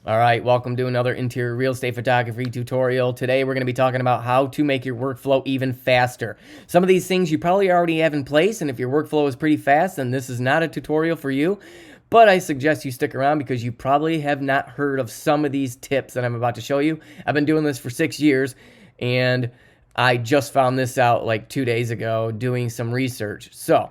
All right, welcome to another interior real estate photography tutorial. Today we're going to be talking about how to make your workflow even faster. Some of these things you probably already have in place, and if your workflow is pretty fast, then this is not a tutorial for you. But I suggest you stick around because you probably have not heard of some of these tips that I'm about to show you. I've been doing this for 6 years, and I just found this out like 2 days ago doing some research. So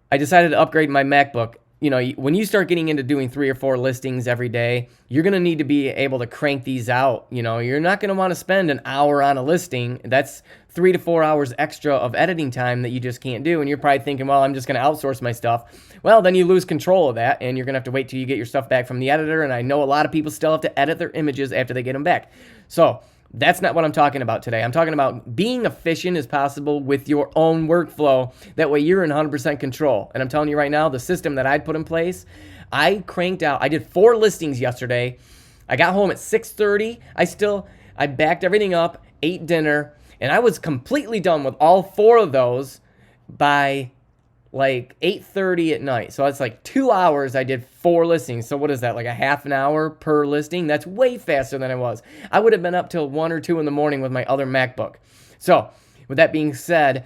I decided to upgrade my MacBook. You know, when you start getting into doing 3 or 4 listings every day, you're going to need to be able to crank these out. You know, you're not going to want to spend an hour on a listing. That's 3 to 4 hours extra of editing time that you just can't do. And you're probably thinking, well, I'm just going to outsource my stuff. Well, then you lose control of that, and you're going to have to wait till you get your stuff back from the editor. And I know a lot of people still have to edit their images after they get them back. So that's not what I'm talking about today. I'm talking about being efficient as possible with your own workflow. That way you're in 100% control. And I'm telling you right now, the system that I put in place, I cranked out. I did 4 listings yesterday. I got home at 6:30. I backed everything up, ate dinner, and I was completely done with all 4 of those by like 8:30 at night. So it's like 2 hours. I did 4 listings. So what is that, like a half an hour per listing? That's way faster than I was. I would have been up till 1 or 2 in the morning with my other MacBook. So with that being said,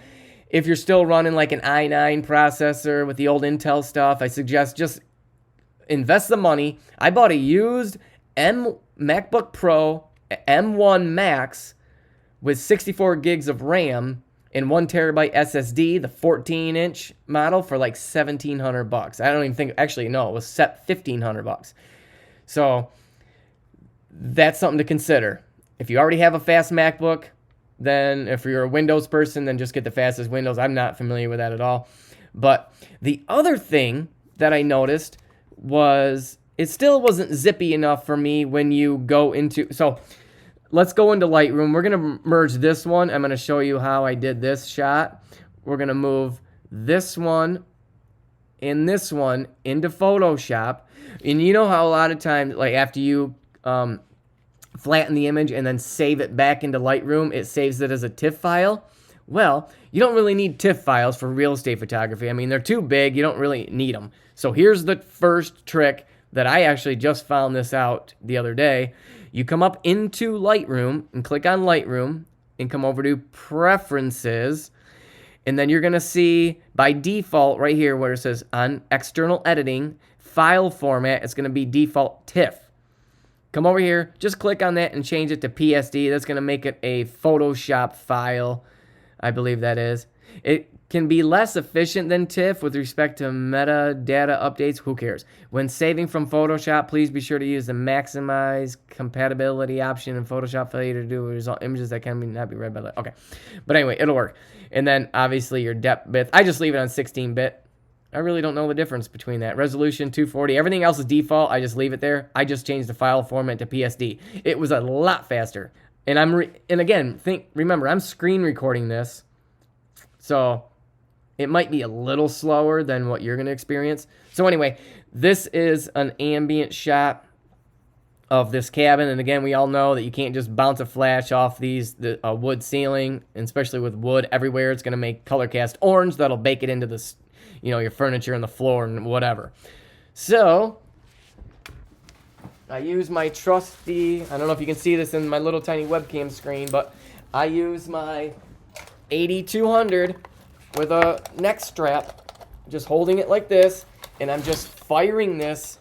if you're still running like an i9 processor with the old Intel stuff, I suggest just invest the money. I bought a used MacBook Pro M1 Max with 64 gigs of RAM and 1 terabyte SSD, the 14-inch model, for like $1,700. I don't even think, actually, no, it was set $1,500. So that's something to consider. If you already have a fast MacBook, then if you're a Windows person, then just get the fastest Windows. I'm not familiar with that at all. But the other thing that I noticed was it still wasn't zippy enough for me when you go into, so let's go into Lightroom. We're going to merge this one. I'm going to show you how I did this shot. We're going to move this one and this one into Photoshop. And you know how a lot of times, like after you flatten the image and then save it back into Lightroom, it saves it as a TIFF file? Well, you don't really need TIFF files for real estate photography. I mean, they're too big. You don't really need them. So here's the first trick that I actually just found this out the other day. You come up into Lightroom and click on Lightroom and come over to Preferences. And then you're going to see by default right here where it says on External Editing, File Format, it's going to be default TIFF. Come over here, just click on that and change it to PSD. That's going to make it a Photoshop file, I believe that is. It can be less efficient than TIFF with respect to metadata updates. Who cares? When saving from Photoshop, please be sure to use the maximize compatibility option in Photoshop. Failure to do result images that can not be read by the. Okay. But anyway, it'll work. And then obviously your depth width. I just leave it on 16-bit. I really don't know the difference between that. Resolution 240. Everything else is default. I just leave it there. I just changed the file format to PSD. It was a lot faster. And remember, I'm screen recording this. So it might be a little slower than what you're going to experience. So anyway, this is an ambient shot of this cabin. And again, we all know that you can't just bounce a flash off the wood ceiling, and especially with wood everywhere. It's going to make color cast orange. That'll bake it into this, your furniture and the floor and whatever. So I use my trusty, I don't know if you can see this in my little tiny webcam screen, but I use my 8200 with a neck strap, just holding it like this, and I'm just firing this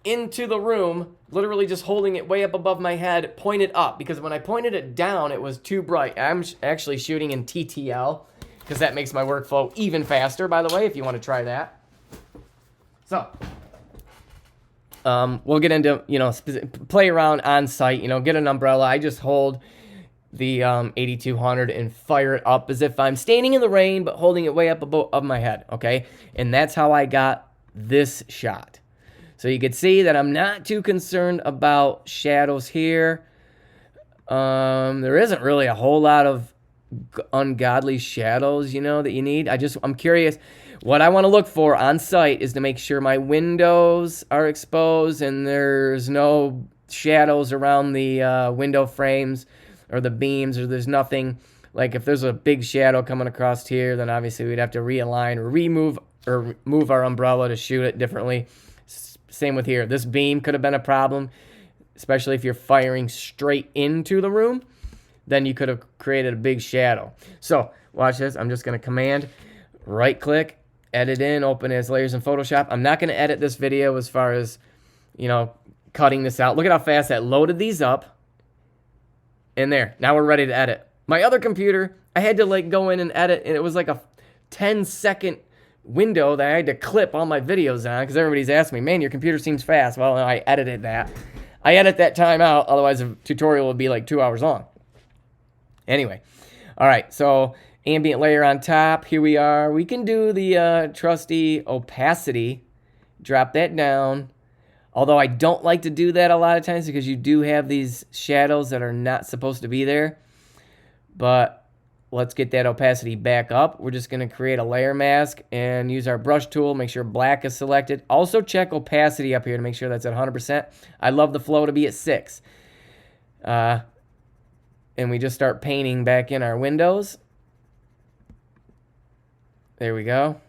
into the room, literally just holding it way up above my head, pointed up, because when I pointed it down, it was too bright. I'm actually shooting in TTL, because that makes my workflow even faster, by the way, if you want to try that. So we'll get into, play around on site, get an umbrella. I just hold the 8200 and fire it up as if I'm standing in the rain, but holding it way up above my head, okay? And that's how I got this shot. So you can see that I'm not too concerned about shadows here. There isn't really a whole lot of ungodly shadows, that you need. I'm curious. What I want to look for on site is to make sure my windows are exposed and there's no shadows around the window frames or the beams, or there's nothing. Like if there's a big shadow coming across here, then obviously we'd have to realign or move our umbrella to shoot it differently. Same with here. This beam could have been a problem. especially if you're firing straight into the room, then you could have created a big shadow. So watch this. I'm just going to command right click, edit in, open as layers in Photoshop. I'm not going to edit this video as far as, cutting this out. Look at how fast that loaded these up. And there, now we're ready to edit. My other computer, I had to go in and edit, and it was like a 10-second window that I had to clip all my videos on because everybody's asking me, man, your computer seems fast. Well, I edited that. I edit that time out, otherwise the tutorial would be like 2 hours long. Anyway, all right, so ambient layer on top. Here we are. We can do the trusty opacity. Drop that down. Although I don't like to do that a lot of times because you do have these shadows that are not supposed to be there. But let's get that opacity back up. We're just going to create a layer mask and use our brush tool. Make sure black is selected. Also check opacity up here to make sure that's at 100%. I love the flow to be at 6. And we just start painting back in our windows. There we go.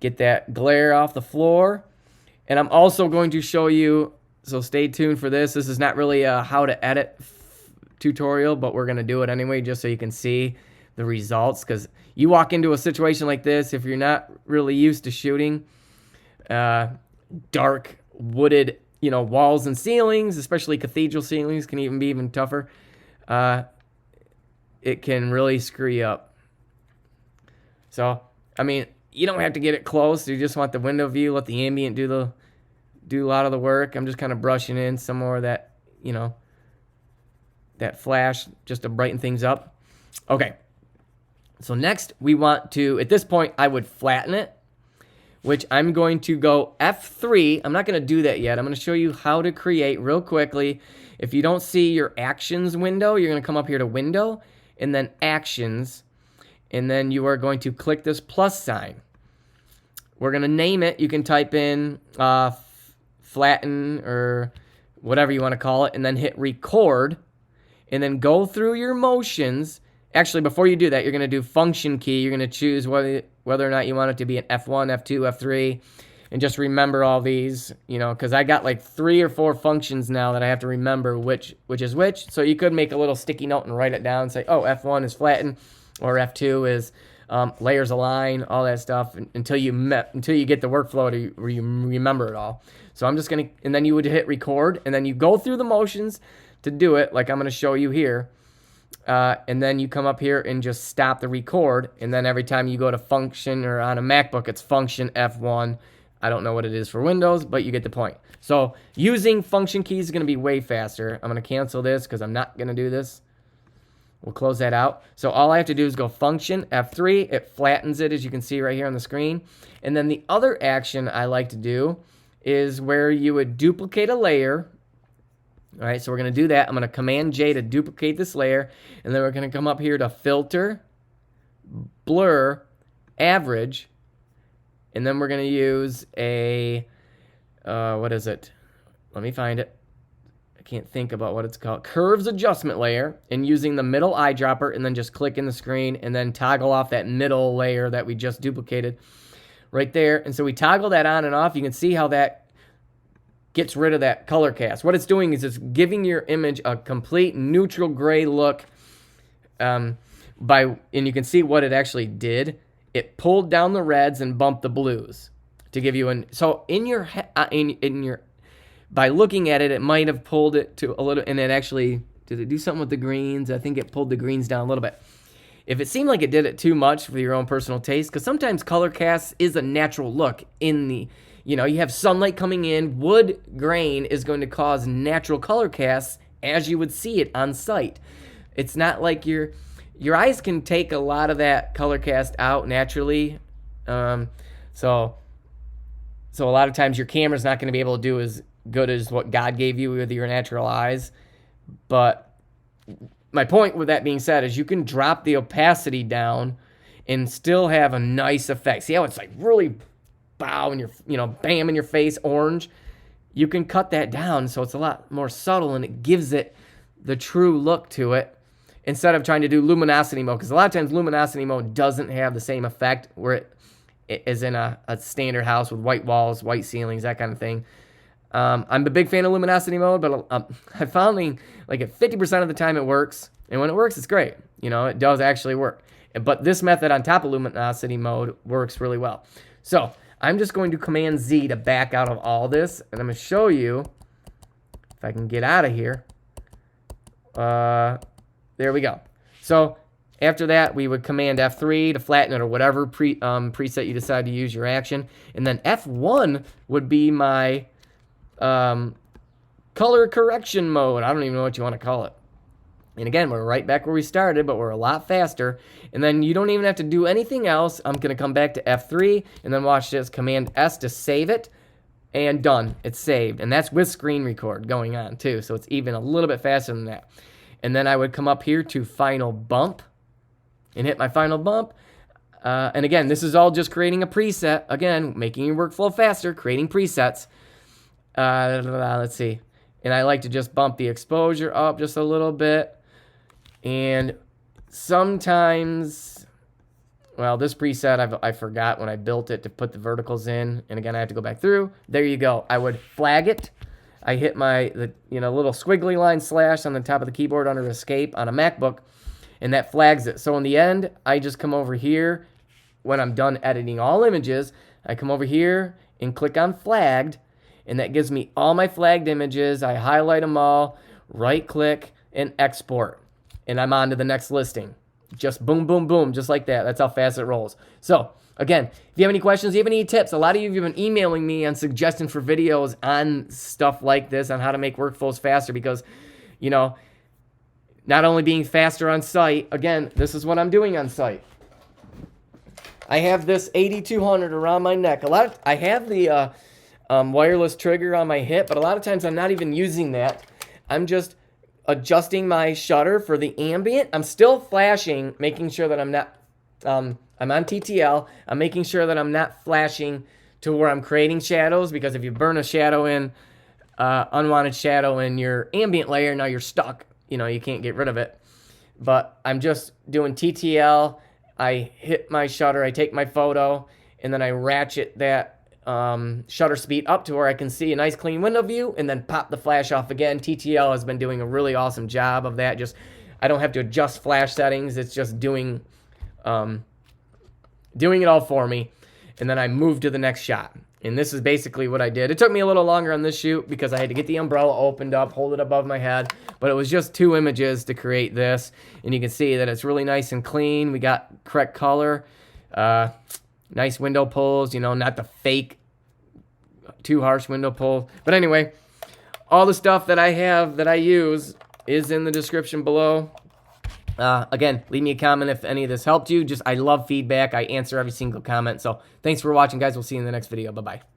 Get that glare off the floor. And I'm also going to show you, so stay tuned for this. This is not really a how to edit tutorial, but we're going to do it anyway just so you can see the results. Because you walk into a situation like this, if you're not really used to shooting dark wooded walls and ceilings, especially cathedral ceilings can even be even tougher, it can really screw you up. So, I mean, you don't have to get it close. You just want the window view. Let the ambient do a lot of the work. I'm just kind of brushing in some more of that, that flash just to brighten things up. Okay. So next we want to, at this point, I would flatten it, which I'm going to go F3. I'm not going to do that yet. I'm going to show you how to create real quickly. If you don't see your actions window, you're going to come up here to window and then actions. And then you are going to click this plus sign. We're going to name it. You can type in flatten or whatever you want to call it, and then hit record, and then go through your motions. Actually, before you do that, you're going to do function key. You're going to choose whether or not you want it to be an F1, F2, F3, and just remember all these, because I got like 3 or 4 functions now that I have to remember which is which. So you could make a little sticky note and write it down and say, oh, F1 is flatten, or F2 is layers align, all that stuff, until you get the workflow where you remember it all. So I'm just going to, and then you would hit record, and then you go through the motions to do it, like I'm going to show you here. And then you come up here and just stop the record, and then every time you go to function, or on a MacBook, it's function F1. I don't know what it is for Windows, but you get the point. So using function keys is going to be way faster. I'm going to cancel this because I'm not going to do this. We'll close that out. So all I have to do is go function F3. It flattens it, as you can see right here on the screen. And then the other action I like to do is where you would duplicate a layer. All right, so we're going to do that. I'm going to Command J to duplicate this layer. And then we're going to come up here to filter, blur, average. And then we're going to use a, what is it? Let me find it. Can't think about what it's called. Curves adjustment layer, and using the middle eyedropper, and then just click in the screen and then toggle off that middle layer that we just duplicated right there. And so we toggle that on and off. You can see how that gets rid of that color cast. What it's doing is it's giving your image a complete neutral gray look. And you can see what it actually did. It pulled down the reds and bumped the blues to give you so in your by looking at it, it might have pulled it to a little, and it actually, did it do something with the greens? I think it pulled the greens down a little bit. If it seemed like it did it too much for your own personal taste, because sometimes color cast is a natural look in the, you have sunlight coming in, wood grain is going to cause natural color casts as you would see it on site. It's not like your eyes can take a lot of that color cast out naturally. So a lot of times your camera's not going to be able to do as good as what God gave you with your natural eyes. But my point with that being said is you can drop the opacity down and still have a nice effect. See how it's like really bow and bam in your face orange? You can cut that down so it's a lot more subtle and it gives it the true look to it instead of trying to do luminosity mode, because a lot of times luminosity mode doesn't have the same effect where it is in a standard house with white walls, white ceilings, that kind of thing. I'm a big fan of luminosity mode, but I found like at 50% of the time it works. And when it works, it's great. You know, it does actually work. But this method on top of luminosity mode works really well. So I'm just going to Command Z to back out of all this. And I'm going to show you if I can get out of here. There we go. So after that, we would Command F3 to flatten it or whatever preset you decide to use your action. And then F1 would be my color correction mode. I don't even know what you want to call it. And again, we're right back where we started, but we're a lot faster. And then you don't even have to do anything else. I'm going to come back to F3 and then watch this. Command S to save it. And done. It's saved. And that's with screen record going on too. So it's even a little bit faster than that. And then I would come up here to Final Bump and hit my Final Bump. And again, this is all just creating a preset. Again, making your workflow faster, creating presets. Let's see. And I like to just bump the exposure up just a little bit. And sometimes, well, this preset, I forgot when I built it to put the verticals in. And again, I have to go back through. There you go. I would flag it. I hit the little squiggly line slash on the top of the keyboard under escape on a MacBook. And that flags it. So in the end, I just come over here. When I'm done editing all images, I come over here and click on flagged. And that gives me all my flagged images. I highlight them all, right click, and export. And I'm on to the next listing. Just boom, boom, boom, just like that. That's how fast it rolls. So, again, if you have any questions, if you have any tips, a lot of you have been emailing me on suggestions for videos on stuff like this, on how to make workflows faster because, you know, not only being faster on site, again, this is what I'm doing on site. I have this 8200 around my neck. I have the wireless trigger on my hip, but a lot of times I'm not even using that. I'm just adjusting my shutter for the ambient. I'm still flashing, making sure that I'm not, I'm on TTL. I'm making sure that I'm not flashing to where I'm creating shadows because if you burn a shadow in, unwanted shadow in your ambient layer, now you're stuck. You know, you can't get rid of it. But I'm just doing TTL. I hit my shutter, I take my photo, and then I ratchet that shutter speed up to where I can see a nice clean window view and then pop the flash off again. TTL has been doing a really awesome job of that. Just I don't have to adjust flash settings. It's just doing it all for me. And then I move to the next shot. And this is basically what I did. It took me a little longer on this shoot because I had to get the umbrella opened up, hold it above my head. But it was just 2 images to create this. And you can see that it's really nice and clean. We got correct color. Nice window pulls, you know, not the fake, too harsh window pull. But anyway, all the stuff that I have that I use is in the description below. Again, leave me a comment if any of this helped you. I love feedback. I answer every single comment. So thanks for watching, guys. We'll see you in the next video. Bye-bye.